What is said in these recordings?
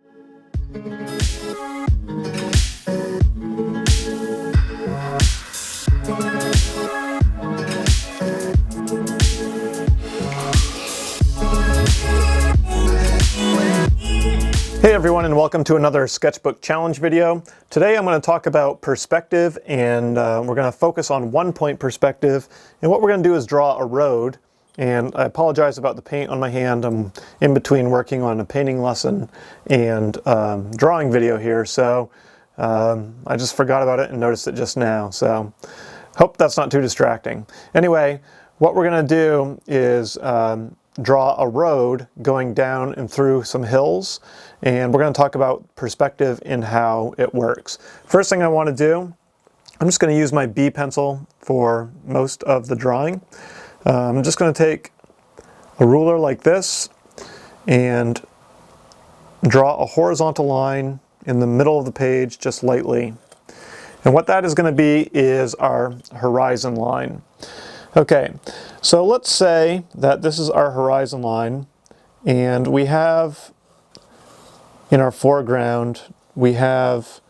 Hey everyone, and welcome to another Sketchbook challenge video. Today I'm going to talk about perspective, and we're going to focus on one-point perspective. And what we're going to do is draw a road. And I apologize about the paint on my hand. I'm in between working on a painting lesson and drawing video here, so I just forgot about it and noticed it just now. So hope that's not too distracting. Anyway, what we're going to do is draw a road going down and through some hills, and we're going to talk about perspective and how it works. First thing I want to do, I'm just going to use my B pencil for most of the drawing. I'm just going to take a ruler like this and draw a horizontal line in the middle of the page just lightly. And what that is going to be is our horizon line. Okay, so let's say that this is our horizon line, and we have in our foreground, we have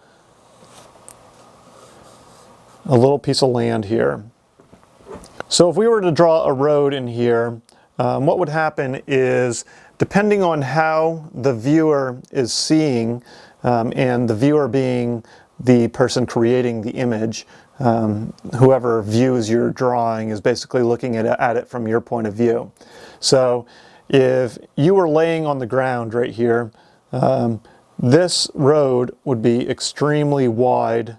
a little piece of land here. So if we were to draw a road in here, what would happen is, depending on how the viewer is seeing, and the viewer being the person creating the image, whoever views your drawing is basically looking at it from your point of view. So if you were laying on the ground right here, this road would be extremely wide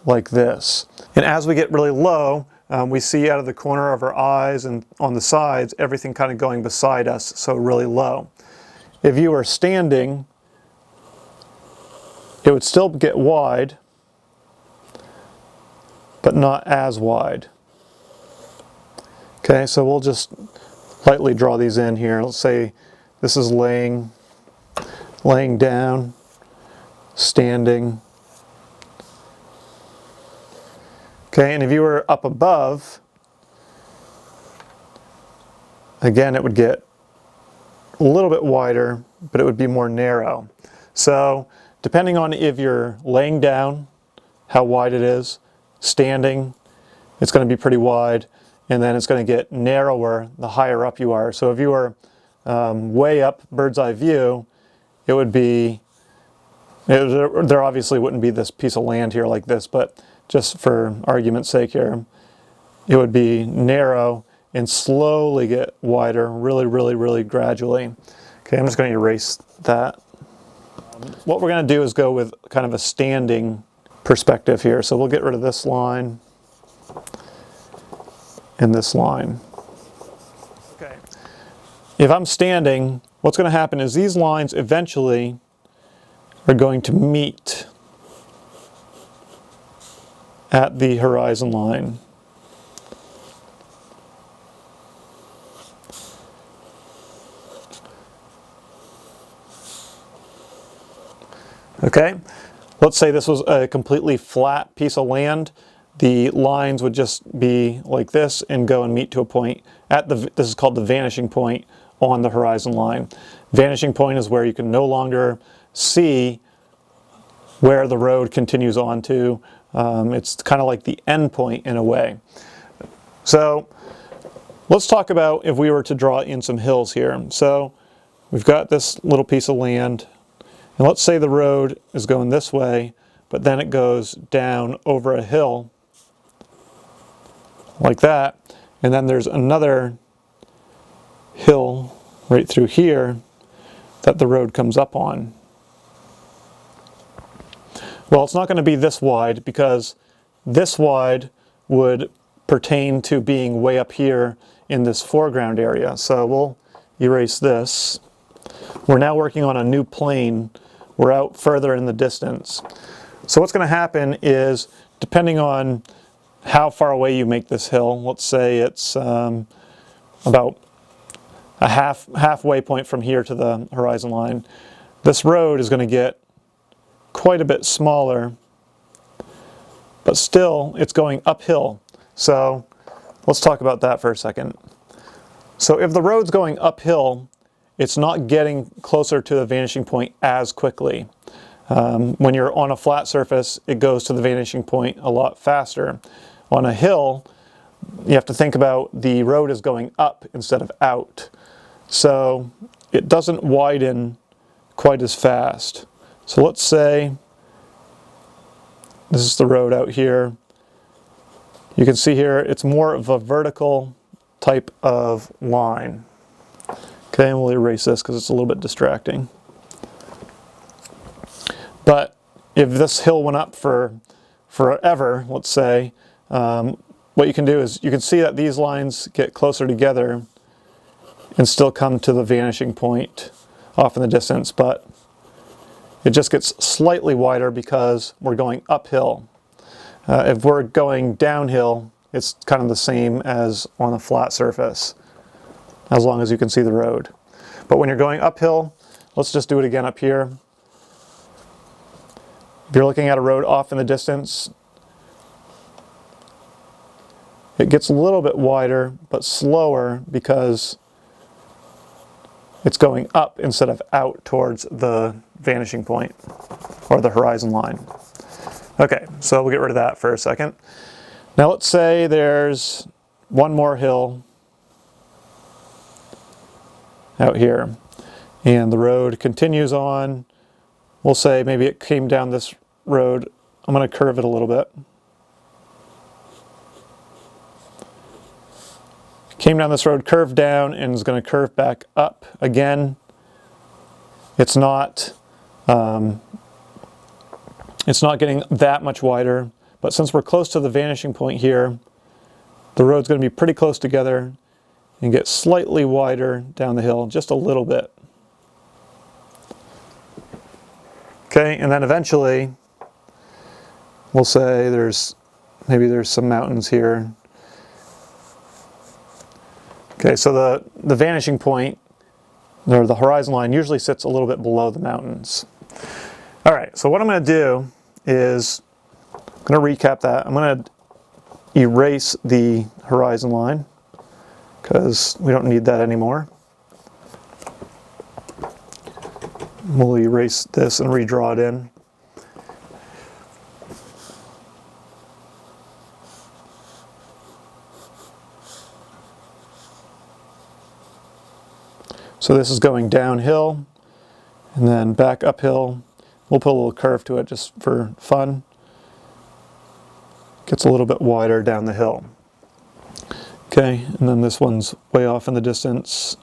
like this. And as we get really low, we see out of the corner of our eyes and on the sides everything kind of going beside us, so really low. If you were standing, it would still get wide, but not as wide. Okay, so we'll just lightly draw these in here. Let's say this is laying down, standing. Okay, and if you were up above, again it would get a little bit wider, but it would be more narrow. So depending on if you're laying down, how wide it is, standing, it's going to be pretty wide, and then it's going to get narrower the higher up you are. So if you were way up, bird's eye view, it would be, there obviously wouldn't be this piece of land here like this, but just for argument's sake here, it would be narrow and slowly get wider, really gradually. Okay, I'm just going to erase that. What we're going to do is go with kind of a standing perspective here. So we'll get rid of this line and this line. Okay. If I'm standing, what's going to happen is these lines eventually are going to meet at the horizon line. Okay, let's say this was a completely flat piece of land. The lines would just be like this and go and meet to a point at this is called the vanishing point on the horizon line. Vanishing point is where you can no longer see where the road continues on to. It's kind of like the end point in a way. So let's talk about if we were to draw in some hills here. So we've got this little piece of land, and let's say the road is going this way, but then it goes down over a hill like that, and then there's another hill right through here that the road comes up on. Well, it's not going to be this wide, because this wide would pertain to being way up here in this foreground area. So we'll erase this. We're now working on a new plane. We're out further in the distance. So what's going to happen is, depending on how far away you make this hill, let's say it's about a halfway point from here to the horizon line, this road is going to get quite a bit smaller, but still it's going uphill. So let's talk about that for a second. So if the road's going uphill, it's not getting closer to the vanishing point as quickly. When you're on a flat surface, it goes to the vanishing point a lot faster. On a hill, you have to think about the road is going up instead of out. So it doesn't widen quite as fast. So let's say this is the road out here. You can see here it's more of a vertical type of line. Okay, and we'll erase this because it's a little bit distracting. But if this hill went up for forever, let's say, what you can do is you can see that these lines get closer together and still come to the vanishing point off in the distance, but it just gets slightly wider because we're going uphill. If we're going downhill, it's kind of the same as on a flat surface, as long as you can see the road. But when you're going uphill, let's just do it again up here. If you're looking at a road off in the distance, it gets a little bit wider, but slower because it's going up instead of out towards the vanishing point or the horizon line. Okay, so we'll get rid of that for a second. Now let's say there's one more hill out here and the road continues on. We'll say maybe it came down this road. I'm going to curve it a little bit. Came down this road, curved down, and is going to curve back up again. It's not getting that much wider, but since we're close to the vanishing point here, the road's going to be pretty close together and get slightly wider down the hill, just a little bit. Okay, and then eventually, we'll say maybe there's some mountains here. Okay, so the vanishing point, or the horizon line, usually sits a little bit below the mountains. All right, so what I'm going to do is, I'm going to recap that. I'm going to erase the horizon line because we don't need that anymore. We'll erase this and redraw it in. So this is going downhill and then back uphill. We'll put a little curve to it just for fun. Gets a little bit wider down the hill. Okay, and then this one's way off in the distance.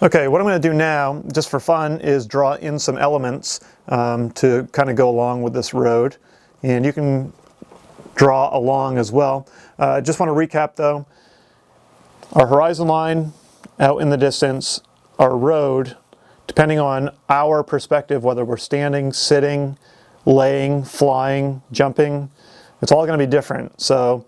Okay, what I'm going to do now, just for fun, is draw in some elements to kind of go along with this road. And you can draw along as well. Just want to recap though. Our horizon line out in the distance, our road, depending on our perspective, whether we're standing, sitting, laying, flying, jumping, it's all going to be different. So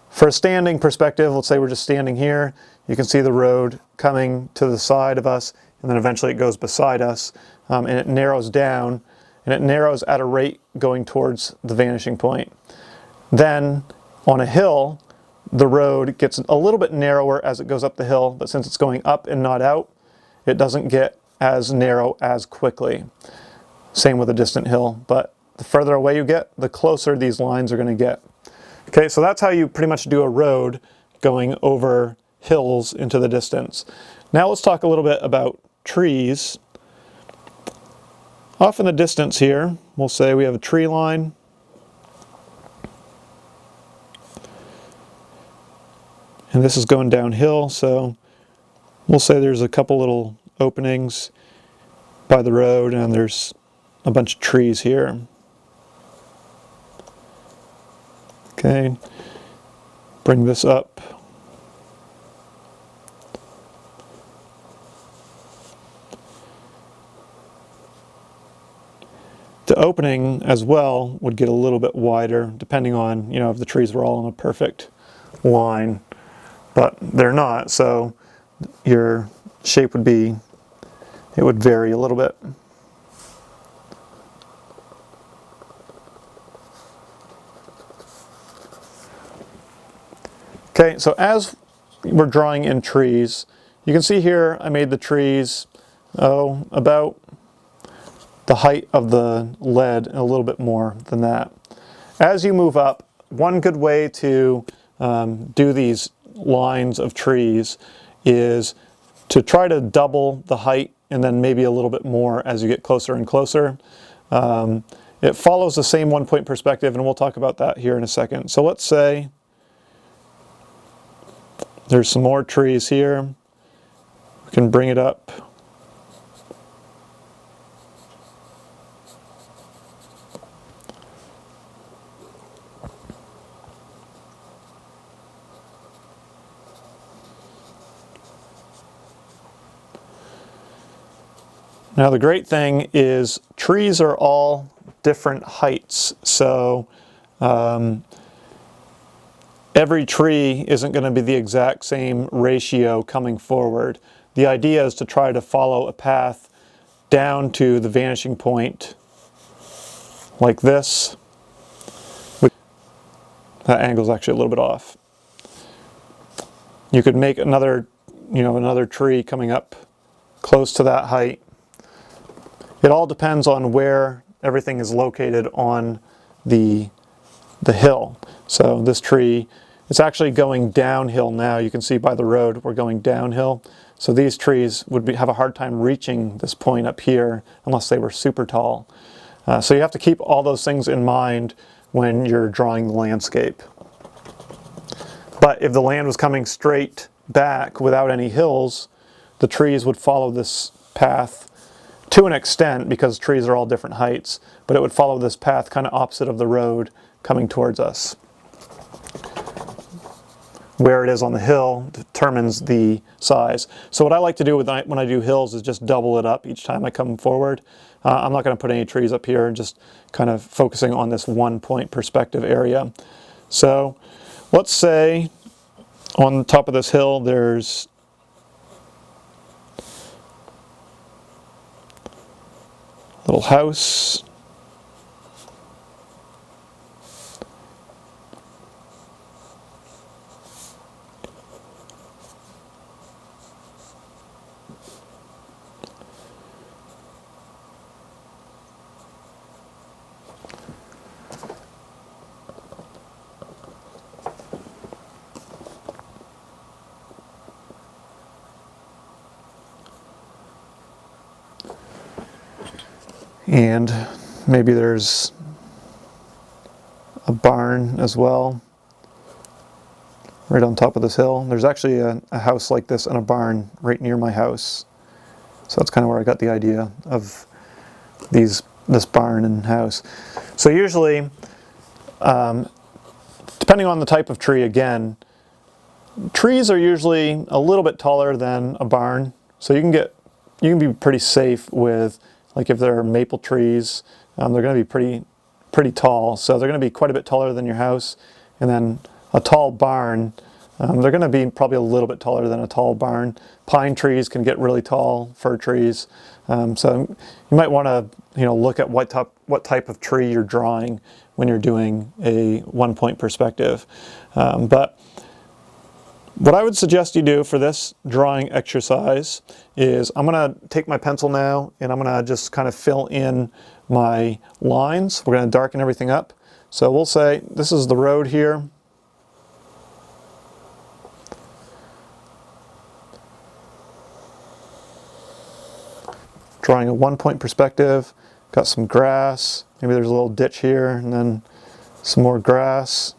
for a standing perspective, let's say we're just standing here, you can see the road coming to the side of us, and then eventually it goes beside us, and it narrows down, and it narrows at a rate going towards the vanishing point. Then on a hill, the road gets a little bit narrower as it goes up the hill, but since it's going up and not out, it doesn't get as narrow as quickly. Same with a distant hill, but the further away you get, the closer these lines are going to get. Okay, so that's how you pretty much do a road going over hills into the distance. Now let's talk a little bit about trees. Off in the distance here, we'll say we have a tree line. And this is going downhill, so we'll say there's a couple little openings by the road and there's a bunch of trees here. Okay, bring this up. The opening as well would get a little bit wider depending on, you know, if the trees were all in a perfect line, but they're not, so your shape would be it would vary a little bit. Okay, so as we're drawing in trees, you can see here I made the trees, about the height of the lead and a little bit more than that. As you move up, one good way to do these lines of trees is to try to double the height and then maybe a little bit more as you get closer and closer. It follows the same one-point perspective, and we'll talk about that here in a second. So let's say there's some more trees here. We can bring it up. Now the great thing is trees are all different heights, so every tree isn't going to be the exact same ratio coming forward. The idea is to try to follow a path down to the vanishing point like this. That angle's actually a little bit off. You could make another tree coming up close to that height. It all depends on where everything is located on the hill. So this tree, it's actually going downhill now. You can see by the road we're going downhill. So these trees would have a hard time reaching this point up here unless they were super tall. So you have to keep all those things in mind when you're drawing the landscape. But if the land was coming straight back without any hills, the trees would follow this path to an extent, because trees are all different heights, but it would follow this path kind of opposite of the road coming towards us. Where it is on the hill determines the size. So what I like to do when I do hills is just double it up each time I come forward. I'm not going to put any trees up here, just kind of focusing on this one-point perspective area. So let's say on the top of this hill there's a little house. And maybe there's a barn as well, right on top of this hill. There's actually a house like this and a barn right near my house. So that's kind of where I got the idea of this barn and house. So usually, depending on the type of tree again, trees are usually a little bit taller than a barn. So you can be pretty safe with, like if there are maple trees, they're going to be pretty tall. So they're going to be quite a bit taller than your house. And then a tall barn, they're going to be probably a little bit taller than a tall barn. Pine trees can get really tall, fir trees. So you might want to look at what type of tree you're drawing when you're doing a one-point perspective. But what I would suggest you do for this drawing exercise is I'm going to take my pencil now and I'm going to just kind of fill in my lines. We're going to darken everything up. So we'll say this is the road here. Drawing a one-point perspective. Got some grass. Maybe there's a little ditch here and then some more grass.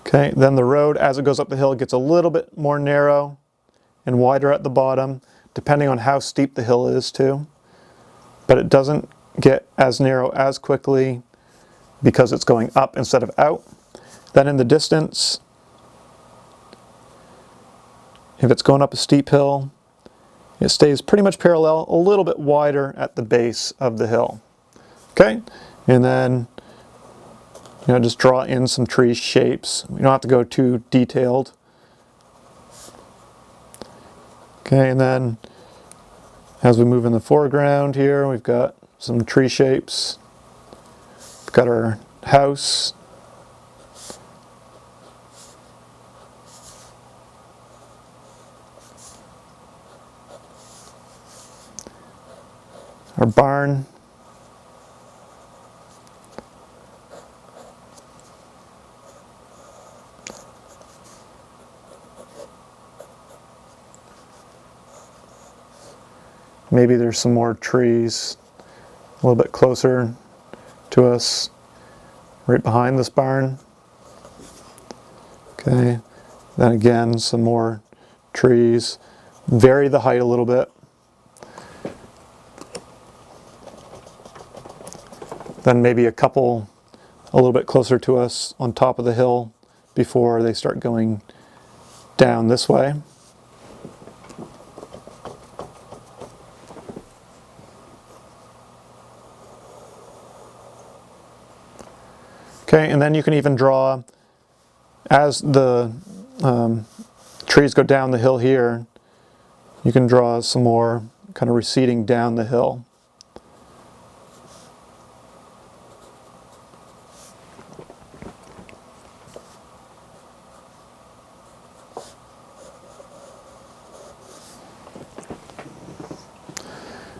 Okay, then the road, as it goes up the hill, gets a little bit more narrow and wider at the bottom, depending on how steep the hill is too. But it doesn't get as narrow as quickly because it's going up instead of out. Then in the distance, if it's going up a steep hill, it stays pretty much parallel, a little bit wider at the base of the hill. Okay, and then just draw in some tree shapes. You don't have to go too detailed. Okay, and then as we move in the foreground here, we've got some tree shapes. We've got our house. Our barn. Maybe there's some more trees a little bit closer to us, right behind this barn. Okay, then again, some more trees. Vary the height a little bit. Then maybe a couple a little bit closer to us on top of the hill before they start going down this way. Okay, and then you can even draw, as the trees go down the hill here, you can draw some more kind of receding down the hill.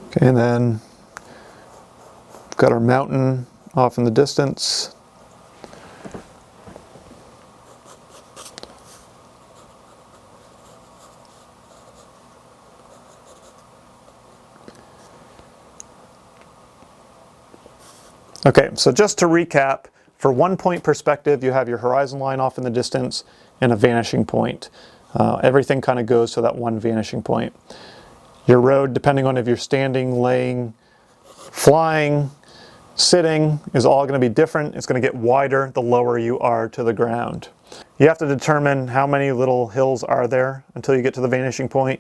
Okay, and then we've got our mountain off in the distance. Okay, so just to recap, for 1 point perspective, you have your horizon line off in the distance and a vanishing point. Everything kind of goes to that one vanishing point. Your road, depending on if you're standing, laying, flying, sitting, is all going to be different. It's going to get wider the lower you are to the ground. You have to determine how many little hills are there until you get to the vanishing point,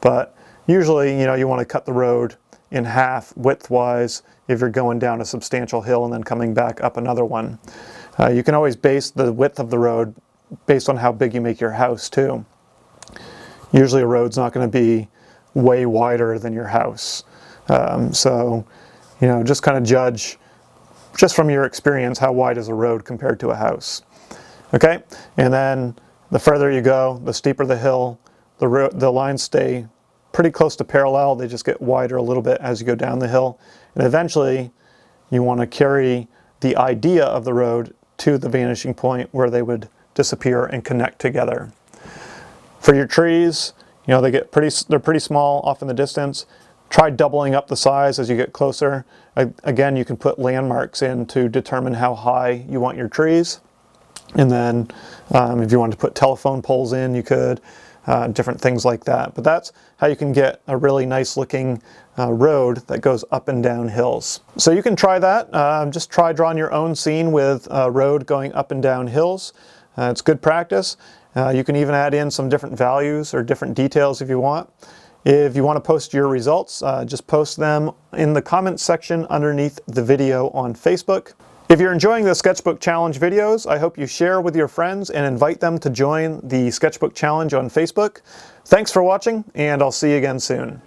but usually, you want to cut the road in half widthwise if you're going down a substantial hill and then coming back up another one. You can always base the width of the road based on how big you make your house too. Usually a road's not going to be way wider than your house. So, just kind of judge, just from your experience, how wide is a road compared to a house. Okay, and then the further you go, the steeper the hill, the lines stay pretty close to parallel. They just get wider a little bit as you go down the hill. And eventually, you want to carry the idea of the road to the vanishing point where they would disappear and connect together. For your trees, they're pretty small off in the distance. Try doubling up the size as you get closer. Again, you can put landmarks in to determine how high you want your trees. And then if you wanted to put telephone poles in, you could. Different things like that. But that's how you can get a really nice looking road that goes up and down hills. So you can try that. Just try drawing your own scene with a road going up and down hills. It's good practice. You can even add in some different values or different details if you want. If you want to post your results, just post them in the comments section underneath the video on Facebook. If you're enjoying the Sketchbook Challenge videos, I hope you share with your friends and invite them to join the Sketchbook Challenge on Facebook. Thanks for watching, and I'll see you again soon.